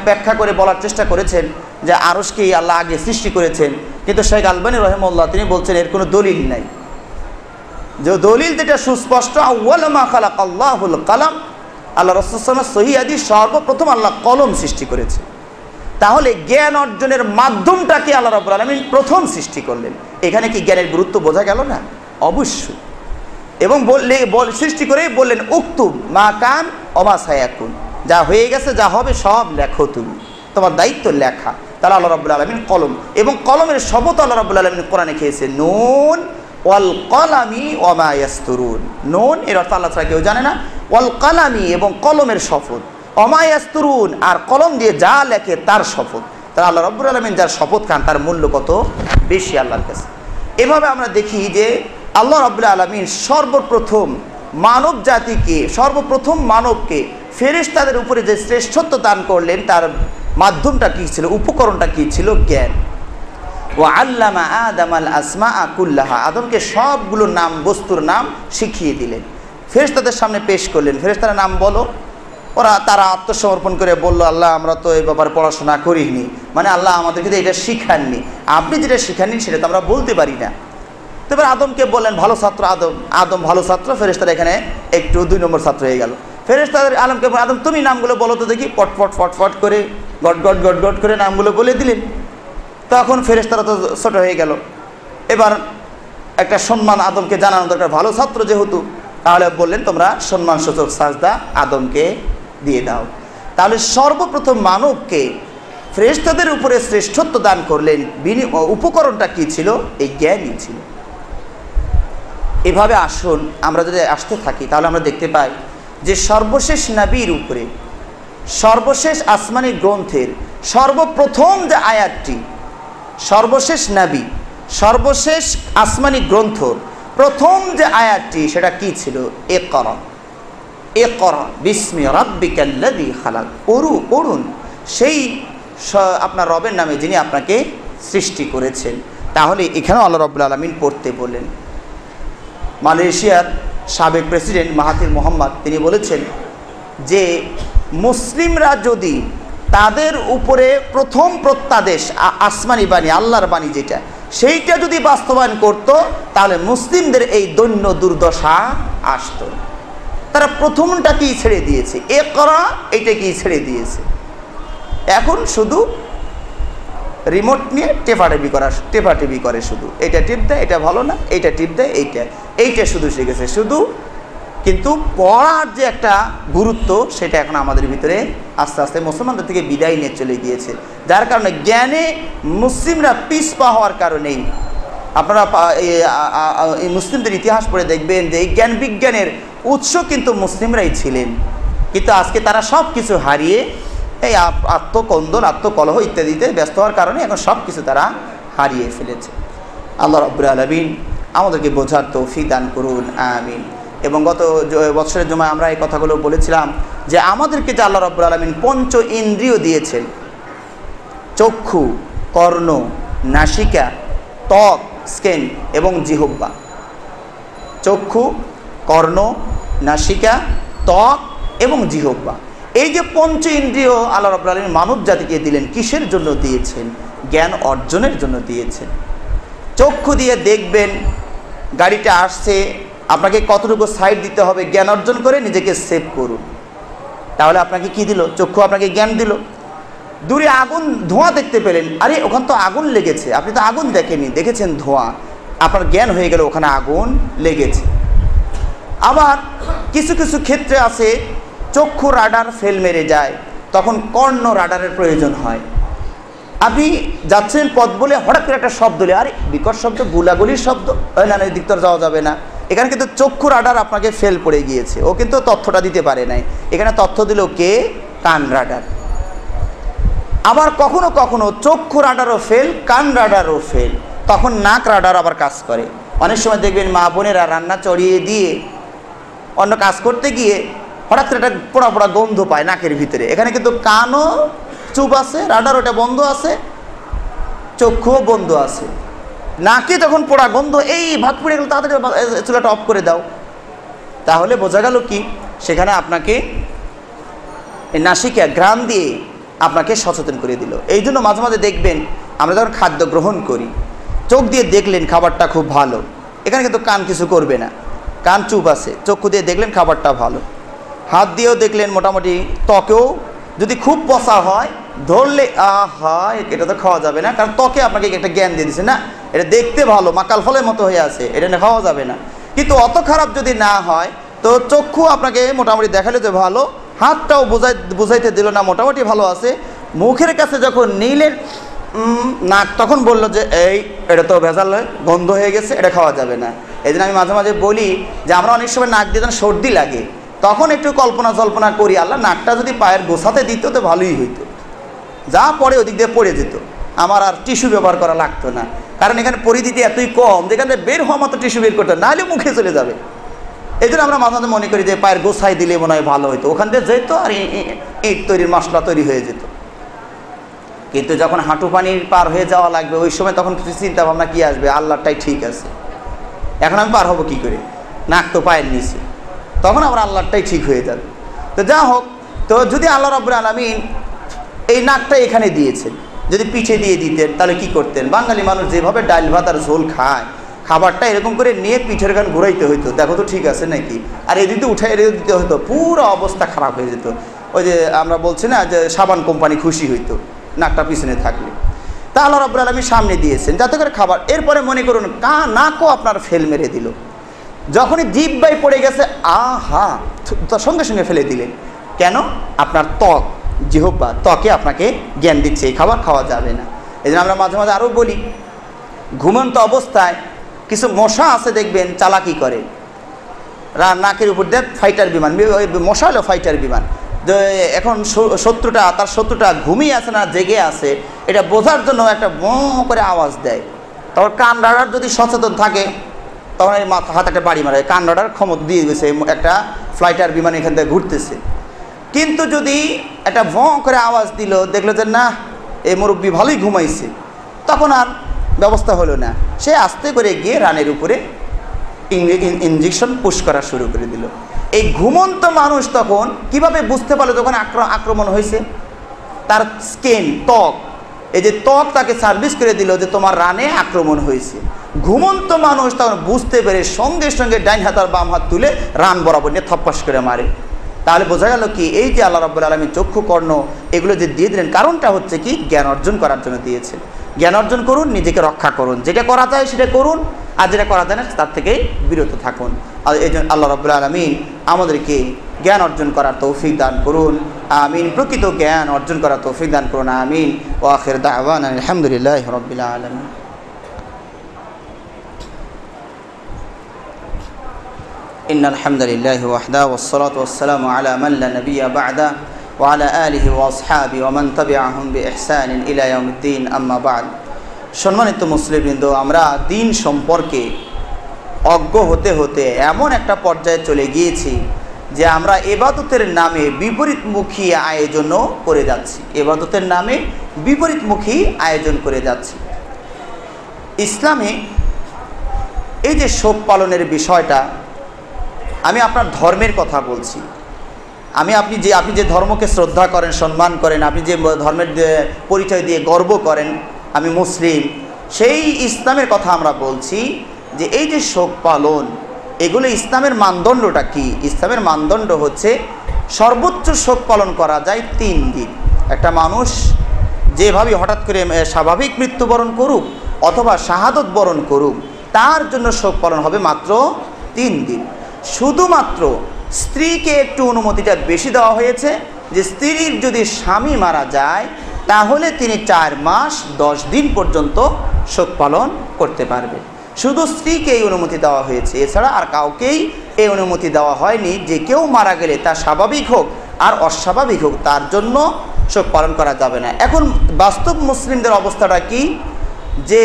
Speaker 2: ব্যাখ্যা করে বলার চেষ্টা করেছেন যে আরশকেই আল্লাহ আগে সৃষ্টি করেছেন, কিন্তু শেখ আলবানী রাহিমাহুল্লাহ তিনি বলছেন এর কোনো দলিল নাই। যে দলিল যেটা সুস্পষ্ট, আউয়ালু মা খালাকাল্লাহুল কলম, আল্লাহ রাসূল সাল্লাল্লাহু আলাইহি ওয়াসাল্লাম সহিহ হাদিস, সর্বপ্রথম আল্লাহ কলম সৃষ্টি করেছে। তাহলে জ্ঞান অর্জনের মাধ্যমটাকে আল্লাহ রাব্বুল আলামিন প্রথম সৃষ্টি করলেন। এখানে কি জ্ঞানের গুরুত্ব বোঝা গেল না? অবশ্যই। এবং সৃষ্টি করেই বললেন উক্তুব মা কান ওমা সায়াকুন, যা হয়ে গেছে যা হবে সব লেখো, তুমি তোমার দায়িত্ব লেখা। তাহলে আল্লাহ রাব্বুল আলামিন কলম, এবং কলমের শপথ আল্লাহ রাব্বুল আলামিন কোরআনে খেয়েছে, নুন ওয়াল কলামি ওমা ইয়াসতুরুন। নুন এর অর্থ আল্লাহ ছাড়া কেউ জানে না। ওয়াল কলামি, এবং কলমের শপথ। ওমা ইয়াসতুরুন, আর কলম দিয়ে যা লেখে তার শপথ। তাহলে আল্লাহ রাব্বুল আলামিন যার শপথ খান তার মূল্য কত বেশি আল্লাহর কাছে। এভাবে আমরা দেখি যে আল্লাহ রাব্বুল আলামিন সর্বপ্রথম মানব জাতিকে, সর্বপ্রথম মানবকে ফেরেশতাদের উপরে যে শ্রেষ্ঠত্ব দান করলেন তার মাধ্যমটা কী ছিল, উপকরণটা কী ছিল? জ্ঞান। ওয়া আল্লামা আদামাল আসমাআ কুল্লাহা, আদমকে সবগুলো নাম, বস্তুর নাম শিখিয়ে দিলেন, ফেরেশতাদের সামনে পেশ করলেন। ফেরেশতারা নাম বলো, তারা আত্মসমর্পণ করে বলল, আল্লাহ আমরা তো এই ব্যাপারে পড়াশোনা করিনি, মানে আল্লাহ আমাদেরকে তো এটা শিখাননি, আপনি যেটা শিখাননি সেটা তো আমরা বলতে পারি না। তারপর আদমকে বললেন ভালো ছাত্র আদম, আদম ভালো ছাত্র, ফেরেশতারা এখানে একটু 2 নম্বর ছাত্র হয়ে গেল। ফেরেশতাদের আলমকে আদম তুমি নামগুলো বলো তো দেখি, পটপট ফটফট করে গট গট গট গট করে নামগুলো বলে দিলেন। তখন ফেরেশতারা তো ছোট হয়ে গেল। এবার একটা সম্মান আদমকে জানানো দরকার, ভালো ছাত্র যেহেতু, তাহলে বললেন তোমরা সম্মানসূচক সাজদা আদমকে দিয়ে দাও। তাহলে সর্বপ্রথম মানবকে ফেরেশতাদের উপরে শ্রেষ্ঠত্ব দান করলেন, উপকরণটা কি ছিল? এই জ্ঞানই ছিল। এভাবে আসুন আমরা যদি আসতে থাকি তাহলে আমরা দেখতে পাই যে সর্বশেষ নবীর উপরে, সর্বশেষ আসমানি গ্রন্থের সর্বপ্রথম যে আয়াতটি, সর্বশেষ নবী, সর্বশেষ আসমানি গ্রন্থ প্রথম যে আয়াতটি সেটা কি ছিল? ইকরা, ইকরা বিস্মি রাব্বিকাল্লাযী খালাক, পড়ুন সেই আপনার রবের নামে যিনি আপনাকে সৃষ্টি করেছেন। তাহলে এখানেও আল্লাহ রাব্বুল আলামিন পড়তে বললেন। মালয়েশিয়ার সাবেক প্রেসিডেন্ট মাহাথির মোহাম্মদ তিনি বলেছেন যে মুসলিমরা যদি তাদের উপরে প্রথম প্রত্যাদেশ আসমানি বাণী, আল্লাহর বাণী যেটা, সেইটা যদি বাস্তবায়ন করত তাহলে মুসলিমদের এই দৈন্য দুর্দশা আসত। তারা প্রথমটাকেই ছেড়ে দিয়েছে, ইকরা এইটাকেই ছেড়ে দিয়েছে। এখন শুধু রিমোট নিয়ে টেপাটেপি করে, শুধু এটা টিপ দেয়, এটা ভালো না, এইটা টিপ দেয়, এইটা শুধু শিখেছে শুধু। কিন্তু পড়ার যে একটা গুরুত্ব সেটা এখন আমাদের ভিতরে আস্তে আস্তে মুসলমানদের থেকে বিদায় নিয়ে চলে গিয়েছে, যার কারণে জ্ঞানে মুসলিমরা পিছপা হওয়ার কারণেই আপনারা এই মুসলিমদের ইতিহাস পড়ে দেখবেন যে এই জ্ঞান বিজ্ঞানের উৎস কিন্তু মুসলিমরাই ছিলেন, কিন্তু আজকে তারা সব কিছু হারিয়ে এই আত্মকন্দন, আত্মকলহ ইত্যাদিতে ব্যস্ত হওয়ার কারণে এখন সব কিছু তারা হারিয়ে ফেলেছে। আল্লাহ রাব্বুল আলামিন আমাদেরকে বোঝার তৌফিক দান করুন, আমিন। এবং গত বছরের জন্য আমরা এই কথাগুলো বলেছিলাম যে আমাদেরকে যে আল্লাহ রাব্বুল আলামিন পঞ্চ ইন্দ্রিয় দিয়েছেন, চক্ষু, কর্ণ, নাসিকা, ত্বক, স্কিন এবং জিহ্বা। চক্ষু, কর্ণ, নাসিকা, ত্বক এবং জিহ্বা, এই যে পঞ্চ ইন্দ্রিয় আল্লাহ রাব্বুল আলামিন মানব জাতিকে দিলেন, কিসের জন্য দিয়েছেন? জ্ঞান অর্জনের জন্য দিয়েছেন। চক্ষু দিয়ে দেখবেন গাড়িটা আসছে, আপনাকে কতটুকু সাইড দিতে হবে জ্ঞান অর্জন করে নিজেকে সেভ করুন। তাহলে আপনাকে কি দিল? চক্ষু আপনাকে জ্ঞান দিল। দূরে আগুন, ধোঁয়া দেখতে পেলেন, আরে ওখানে তো আগুন লেগেছে, আপনি তো আগুন দেখেননি, দেখেছেন ধোঁয়া, আপনার জ্ঞান হয়ে গেল ওখানে আগুন লেগেছে। আবার কিছু কিছু ক্ষেত্রে আছে চক্ষু রাডার ফেল মেরে যায়, তখন কর্ণ রাডারের প্রয়োজন হয়। আপনি যাচ্ছেন পথ বলে হঠাৎ করে একটা শব্দ হলে, আরে বিকট শব্দ, গুলাগুলির শব্দ, না না দিক তো যাওয়া যাবে না। এখানে কিন্তু চক্ষু রাডার আপনাকে ফেল পড়ে গিয়েছে, ও কিন্তু তথ্যটা দিতে পারে নাই, এখানে তথ্য দিল কে? কান রাডার। আবার কখনো কখনো চক্ষু রাডারও ফেল, কান রাডারও ফেল, তখন নাক রাডার আবার কাজ করে। অনেক সময় দেখবেন মা বোনেরা রান্না চড়িয়ে দিয়ে অন্য কাজ করতে গিয়ে হঠাৎ করে একটা পোড়া পোড়া গন্ধ পায় নাকের ভিতরে, এখানে কিন্তু কানও চুপ আছে, রাডার ওটা বন্ধ আছে, চক্ষুও বন্ধ আছে। নাকে যখন পোড়া গন্ধ, এই ভাত পুড়ে গেল, তাড়াতাড়ি চুলাটা অফ করে দাও। তাহলে বোঝা গেল কি, সেখানে আপনাকে নাসিকা ঘ্রাণ দিয়ে আপনাকে সচেতন করে দিল। এই জন্য মাঝে মাঝে দেখবেন আমরা যখন খাদ্য গ্রহণ করি, চোখ দিয়ে দেখলেন খাবারটা খুব ভালো, এখানে কিন্তু কান কিছু করবে না, কান চুপ আছে, চক্ষু দিয়ে দেখলেন খাবারটা ভালো, হাত দিয়েও দেখলেন মোটামুটি, ত্বকেও যদি খুব পচা হয় ধরলে আহা এটা তো খাওয়া যাবে না, কারণ ত্বকে আপনাকে একটা জ্ঞান দিয়ে দিচ্ছে, না এটা দেখতে ভালো, মাকাল ফলের মতো হয়ে আছে, এটা না খাওয়া যাবে না। কিন্তু অত খারাপ যদি না হয় তো চক্ষু আপনাকে মোটামুটি দেখালে যে ভালো, হাতটাও বুঝাইতে দিল না মোটামুটি ভালো আছে, মুখের কাছে যখন নিলেন নাক তখন বললো যে এই এটা তো ভেজাল, গন্ধ হয়ে গেছে, এটা খাওয়া যাবে না। এই জন্য আমি মাঝে মাঝে বলি যে আমরা অনেক সময় নাক দিয়ে যখন সর্দি লাগে তখন একটু কল্পনা জল্পনা করি, আল্লাহ নাকটা যদি পায়ের গোছাতে দিত তো ভালোই হইতো, যা পরে ওদিক দিয়ে পড়ে যেত, আমার আর টিস্যু ব্যবহার করা লাগতো না, কারণ এখানে পরিধিটি এতই কম যেখানে বের হওয়া মতো টিস্যু বের করতে, নাহলে মুখে চলে যাবে। এই জন্য আমরা মাঝে মাঝে মনে করি যে পায়ের গোছাই দিলে মনে হয় ভালো হইতো, ওখান দিয়ে যেত আর ইট তৈরির মশলা তৈরি হয়ে যেত। কিন্তু যখন হাঁটু পানির পার হয়ে যাওয়া লাগবে ওই সময় তখন চিন্তা ভাবনা কি আসবে, আল্লাহটাই ঠিক আছে, এখন আমি পার হবো কী করে, নাক তো পায়ের নিচে, তখন আবার আল্লাহটাই ঠিক হয়ে যাবে। তো যা হোক, তো যদি আল্লাহ রাব্বুল আলামিন এই নাকটা এখানে দিয়েছেন, যদি পিঠে দিয়ে দিতেন তাহলে কি করতেন? বাঙালি মানুষ যেভাবে ডাল ভাত আর ঝোল খায়, খাবারটা এরকম করে নিয়ে পিঠের গান ঘুরাইতে হইতো, দেখো তো ঠিক আছে নাকি, আর এদিকে উঠে এদিকে দিতে হতো, পুরো অবস্থা খারাপ হয়ে যেত। ওই যে আমরা বলছি না যে সাবান কোম্পানি খুশি হইতো নাকটা পিছনে থাকলে। তা আল্লাহ রাব্বুল আলামিন সামনে দিয়েছেন যাতে করে খাবার, এরপরে মনে করুন নাকও আপনার ফেল মেরে দিল, যখনই জিহ্বায় পড়ে গেছে আহা সঙ্গে সঙ্গে ফেলে দিলেন। কেন? আপনার ত্বক, জিহ্বা, ত্বকে আপনাকে জ্ঞান দিচ্ছে এই খাবার খাওয়া যাবে না। এই জন্য আমরা মাঝে মাঝে আরও বলি, ঘুমন্ত অবস্থায় কিছু মশা আছে দেখবেন চালাকি করে, নাকের উপর দিয়ে ফাইটার বিমান, ওই মশা হলো ফাইটার বিমান। এখন তার শত্রুটা ঘুমিয়ে আছে না জেগে আছে এটা বোঝার জন্য একটা বঁ করে আওয়াজ দেয়, তখন কান রাডার যদি সচেতন থাকে তখন এই মাথা হাত একটা বাড়ি মারে, কান রাডার ক্ষমতা দিয়ে দিয়েছে একটা ফ্লাইটার বিমান এখান থেকে ঘুরতেছে। কিন্তু যদি একটা ভঁ করে আওয়াজ দিল, দেখলো যে না এই মুরব্বি ভালোই ঘুমাইছে, তখন আর ব্যবস্থা হলো না, সে আস্তে করে গিয়ে রানের উপরে ইঞ্জেকশন পুশ করা শুরু করে দিল। এই ঘুমন্ত মানুষ তখন কিভাবে বুঝতে পারলো যখন আক্রমণ হয়েছে? তার স্কিন, ত্বক, এই যে ত্বক তাকে সার্ভিস করে দিল যে তোমার রানে আক্রমণ হয়েছে। ঘুমন্ত মানুষ তখন বুঝতে পেরে সঙ্গে সঙ্গে ডাইন হাত আর বাম হাত তুলে রান বরাবর নিয়ে থপ্পাস করে মারে। তাহলে বোঝা গেল কি, এই যে আল্লাহ রাব্বুল আলামিন চক্ষু, কর্ণ এগুলো যে দিয়ে দিলেন, কারণটা হচ্ছে কি জ্ঞান অর্জন করার জন্য দিয়েছেন। জ্ঞান অর্জন করুন, নিজেকে রক্ষা করুন, যেটা করা যায় সেটা করুন, আর যেটা করা যায় না তার থেকে বিরত থাকুন। আর এই জন্য আল্লাহ রাব্বুল আলামিন আমাদেরকে জ্ঞান অর্জন করার তৌফিক দান করুন, আমিন। প্রকৃত জ্ঞান অর্জন করার তৌফিক দান করুন, আমিন। ওয়া আখির দাওয়ানা আলহামদুলিল্লাহি রাব্বিল আলামিন। ইন্নাল হামদুলিল্লাহি ওয়াহদা ওয়াসসালাতু ওয়াসসালামু আলা মান লা নাবিয়্যা বা'দা ওয়া আলা আলিহি ওয়া আসহাবিহি ওয়া মান তাবি'আহুম বিইহসানিন ইলা ইয়াউমিদ্দিন, আম্মা বা'দ। সম্মানিত মুসলিমবৃন্দ, আমরা দিন সম্পর্কে অজ্ঞ হতে হতে এমন একটা পর্যায়ে চলে গিয়েছি যে আমরা ইবাদতের নামে বিপরীতমুখী আয়োজনও করে যাচ্ছি, ইবাদতের নামে বিপরীতমুখী আয়োজন করে যাচ্ছি। ইসলামে এই যে শোক পালনের বিষয়টা, আমি আপনার ধর্মের কথা বলছি, আপনি যে ধর্মকে শ্রদ্ধা করেন, সম্মান করেন, আপনি যে ধর্মের পরিচয় দিয়ে গর্ব করেন আমি মুসলিম, সেই ইসলামের কথা আমরা বলছি যে এই যে শোক পালন, এগুলো ইসলামের মানদণ্ডটা কি? ইসলামের মানদণ্ড হচ্ছে সর্বোচ্চ শোক পালন করা যায় 3 দিন। একটা মানুষ যেভাবে হঠাৎ করে স্বাভাবিক মৃত্যুবরণ করুক অথবা শাহাদত বরণ করুক, তার জন্য শোক পালন হবে মাত্র 3 দিন। শুধুমাত্র স্ত্রীকে একটু অনুমতিটা বেশি দেওয়া হয়েছে যে স্ত্রীর যদি স্বামী মারা যায় তাহলে তিনি 4 মাস 10 দিন পর্যন্ত শোক পালন করতে পারবে। শুধু স্ত্রীকে এই অনুমতি দেওয়া হয়েছে, এছাড়া আর কাউকেই এই অনুমতি দেওয়া হয়নি যে কেউ মারা গেলে তা স্বাভাবিক হোক আর অস্বাভাবিক হোক তার জন্য শোক পালন করা যাবে না। এখন বাস্তব মুসলিমদের অবস্থাটা কি, যে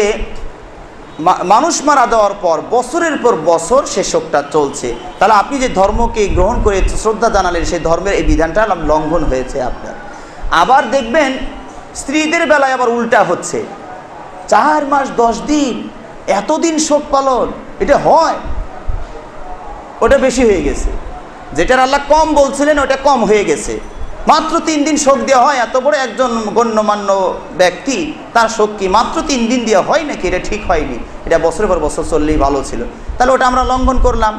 Speaker 2: মানুষ মারা যাওয়ার পর বছরের পর বছর সে শোকটা চলছে। তাহলে আপনি যে ধর্মকে গ্রহণ করে শ্রদ্ধা জানালেন, সেই ধর্মের এই বিধানটা লঙ্ঘন হয়েছে আপনার। আবার দেখবেন স্ত্রীদের বেলায় আবার উল্টা হচ্ছে, 4 মাস 10 দিন এতদিন শোক পালন, এটা হয়? ওটা বেশি হয়ে গেছে। যেটার আল্লাহ কম বলছিলেন ওটা কম হয়ে গেছে। মাত্র 3 দিন শোক দেওয়া হয়? এত বড় একজন গণ্যমান্য ব্যক্তি, তার শোক কি মাত্র 3 দিন দেওয়া হয় নাকি? এটা ঠিক হয়নি, এটা বছরের পর বছর চললেই ভালো ছিল। তাহলে ওটা আমরা লঙ্ঘন করলাম।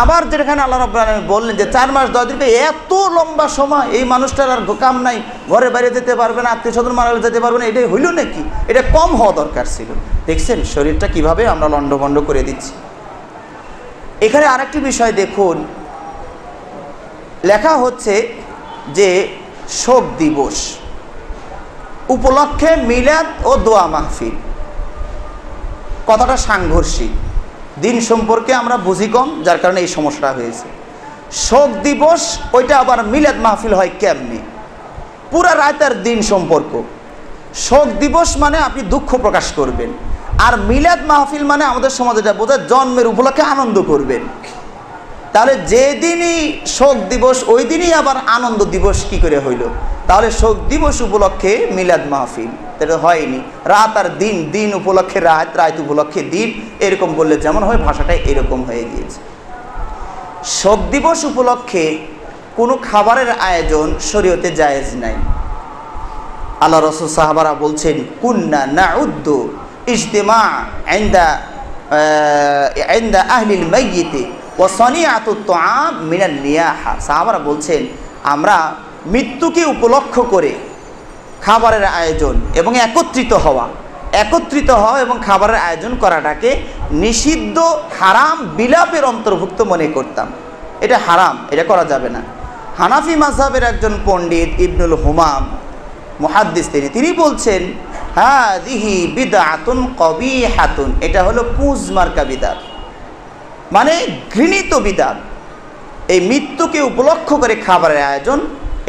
Speaker 2: আবার যেখানে আল্লাহ রাব্বুল আলামিন বললেন যে 4 মাস 10 দিন, এত লম্বা সময়, এই মানুষটার আর কাম নাই, ঘরে বাইরে যেতে পারবে না, আত্মীয় স্বজন মারা যেতে পারবে না, এটাই হইল নাকি? এটা কম হওয়া দরকার ছিল। দেখছেন শরীরটা কিভাবে আমরা লণ্ডভণ্ড করে দিচ্ছি। এখানে আরেকটি বিষয় দেখুন, লেখা হচ্ছে যে শোক দিবস উপলক্ষে মিলাদ ও দোয়া মাহফিল। কথাটা সাংঘর্ষিক, দিন সম্পর্কে আমরা বুঝি কম, যার কারণে এই সমস্যাটা হয়েছে। শোক দিবস ওইটা আবার মিলাদ মাহফিল হয় কেমনে? পুরা রাতের দিন সম্পর্ক। শোক দিবস মানে আপনি দুঃখ প্রকাশ করবেন, আর মিলাদ মাহফিল মানে আমাদের সমাজে এটা বোঝায় জন্মের উপলক্ষে আনন্দ করবেন। তাহলে যেদিনই শোক দিবস ওই দিনই আবার আনন্দ দিবস কি করে হইল? তাহলে শোক দিবস উপলক্ষে মিলাদ মাহফিল, এটা হয়নি। রাত আর দিন, দিন উপলক্ষে রাত, রাত উপলক্ষে দিন, এরকম বললে যেমন হয় ভাষাটা এরকম হয়ে গিয়েছে। শোক দিবস উপলক্ষে কোনো খাবারের আয়োজন শরীয়তে জায়েজ নাই। আল্লাহ রাসূল সাহাবারা বলছেন, কুন্না নাউদ্দু ইজতিমা ইনদা আহলিল মাইয়িত ওয়া সানিআতুত তুআম মিনান নিয়াহা। সাহাবারা বলছেন, আমরা মৃত্যুকে উপলক্ষ করে খাবারের আয়োজন এবং একত্রিত হওয়া এবং খাবারের আয়োজন করাটাকে নিষিদ্ধ, হারাম, বিলাপের অন্তর্ভুক্ত মনে করতাম। এটা হারাম, এটা করা যাবে না। হানাফি মাযহাবের একজন পণ্ডিত ইবনুল হুমাম মুহাদ্দিস, তিনি বলছেন, হাযিহি বিদআতুন কবিহাতুন, এটা হলো পুঁজ মার্কা বিদআত, মানে ঘৃণিত বিদআত। এই মৃত্যুকে উপলক্ষ করে খাবারের আয়োজন,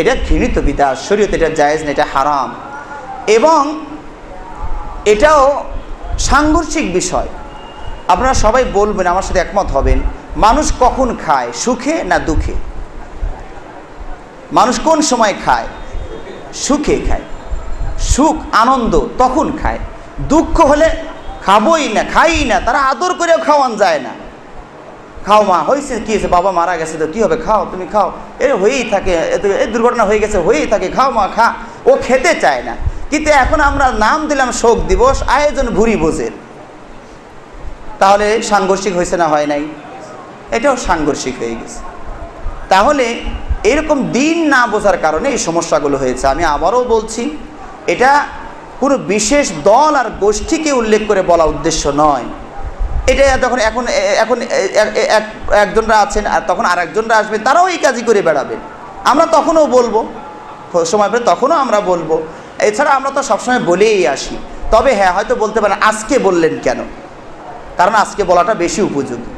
Speaker 2: এটা ঘৃণিত বিদআত, শরীয়তে এটা জায়েজ না, এটা হারাম। এবং এটাও সাংঘর্ষিক বিষয়। আপনারা সবাই বলবেন, আমার সাথে একমত হবেন, মানুষ কখন খায়, সুখে না দুঃখে? মানুষ কোন সময় খায়? সুখে খায়। সুখ আনন্দ তখন খায়। দুঃখ হলে খাবই না, খাই না, তারা আদর করেও খাওয়ান যায় না। খাও মা, হয়েছে কি হয়েছে, বাবা মারা গেছে তো কী হবে, খাও, তুমি খাও, এ হয়েই থাকে, এই দুর্ঘটনা হয়ে গেছে, হয়েই থাকে, খাও মা, খা। ও খেতে চায় না। কিন্তু এখন আমরা নাম দিলাম শোক দিবস, আয়োজন ভুরি ভোজের। তাহলে সাংঘর্ষিক হয়েছে না হয় নাই? এটাও সাংঘর্ষিক হয়ে গেছে। তাহলে এরকম দিন না বোঝার কারণে এই সমস্যাগুলো হয়েছে। আমি আবারও বলছি, এটা কোনো বিশেষ দল আর গোষ্ঠীকে উল্লেখ করে বলা উদ্দেশ্য নয়। এটা যখন এখন একজনরা আছেন আর তখন আর একজনরা আসবেন, তারাও এই কাজই করে বেড়াবেন। আমরা তখনও বলবো, সময় পেলে তখনও আমরা বলবো। এছাড়া আমরা তো সবসময় বলেই আসি। তবে হ্যাঁ, হয়তো বলতে পারেন আজকে বললেন কেন? কারণ আজকে বলাটা বেশি উপযোগী।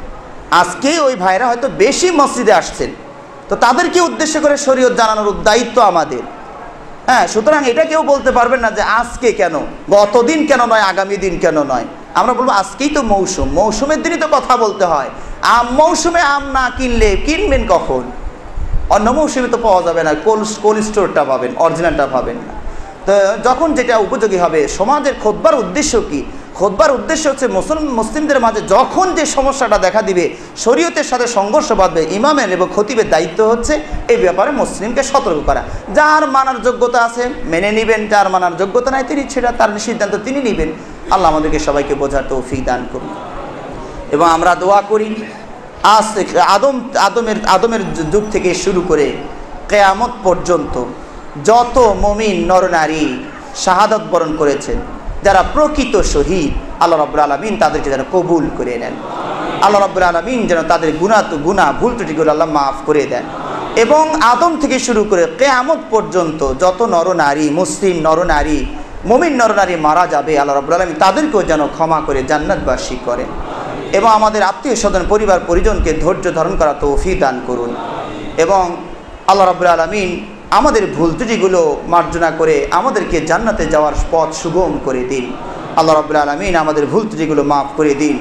Speaker 2: আজকেই ওই ভাইরা হয়তো বেশি মসজিদে আসছেন, তো তাদেরকে উদ্দেশ্য করে শরীয়ত জানানোর দায়িত্ব আমাদের। হ্যাঁ, সুতরাং এটা কেউ বলতে পারবেন না যে আজকে কেন, গতদিন কেন নয়, আগামী দিন কেন নয়। আমরা বলবো আজকেই তো মৌসুম, মৌসুমের দিনই তো কথা বলতে হয়। মৌসুমে আম না কিনলে কিনবেন কখন? অন্য মৌসুমে তো পাওয়া যাবে না, কোল্ড স্টোরটা পাবেন, অরিজিনালটা পাবেন না। তো যখন যেটা উপযোগী হবে। সমাজের খোদবার উদ্দেশ্য কি? খোদবার উদ্দেশ্য হচ্ছে মুসলিমদের মাঝে যখন যে সমস্যাটা দেখা দিবে, শরীয়তের সাথে সংঘর্ষ বাঁধবে, ইমামের এবং খতিবের দায়িত্ব হচ্ছে এই ব্যাপারে মুসলিমকে সতর্ক করা। যার মানার যোগ্যতা আছে মেনে নেবেন, যার মানার যোগ্যতা নাই তিনি সেটা তার সিদ্ধান্ত তিনি নেবেন। আল্লাহ আমাদেরকে সবাইকে বোঝার তৌফিক দান করুন। এবং আমরা দোয়া করি আজ আদমের যুগ থেকে শুরু করে কিয়ামত পর্যন্ত যত মুমিন নরনারী শাহাদাত বরণ করেছেন, যারা প্রকৃত শহীদ, আল্লাহ রাব্বুল আলামিন তাদেরকে যেন কবুল করে নেন। আল্লাহ রাব্বুল আলামিন যেন তাদের গুনাহ ভুল ত্রুটিগুলো আল্লাহ মাফ করে দেন। এবং আদম থেকে শুরু করে কিয়ামত পর্যন্ত যত নরনারী, মুসলিম নরনারী, মুমিন নরনারী মারা যাবে, আল্লাহ রাব্বুল আলামিন তাদেরকেও যেন ক্ষমা করে জান্নাতবাসী করেন। এবং আমাদের আত্মীয় স্বজন পরিবার পরিজনকে ধৈর্য ধারণ করা তৌফিক দান করুন। এবং আল্লাহ রাব্বুল আলামিন আমাদের ভুল ত্রুটিগুলো মার্জনা করে আমাদেরকে জান্নাতে যাওয়ার পথ সুগম করে দিন। আল্লাহ রাব্বুল আলামিন আমাদের ভুল ত্রুটিগুলো মাফ করে দিন।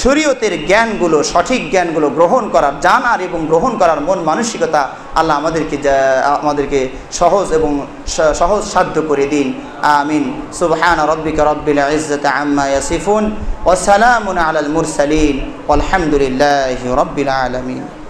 Speaker 2: শরীয়তের জ্ঞানগুলো, সঠিক জ্ঞানগুলো গ্রহণ করার, জানার এবং গ্রহণ করার মন মানসিকতা আল্লাহ আমাদেরকে সহজ এবং সহজ সাধ্য করে দিন। আমিন। সুবহান রাব্বিকা রাব্বিল ইজ্জাতি আম্মা ইয়াসিফুন ওয়া সালামুন আলাল মুরসালিন ওয়ালহামদুলিল্লাহি রাব্বিল আলামিন।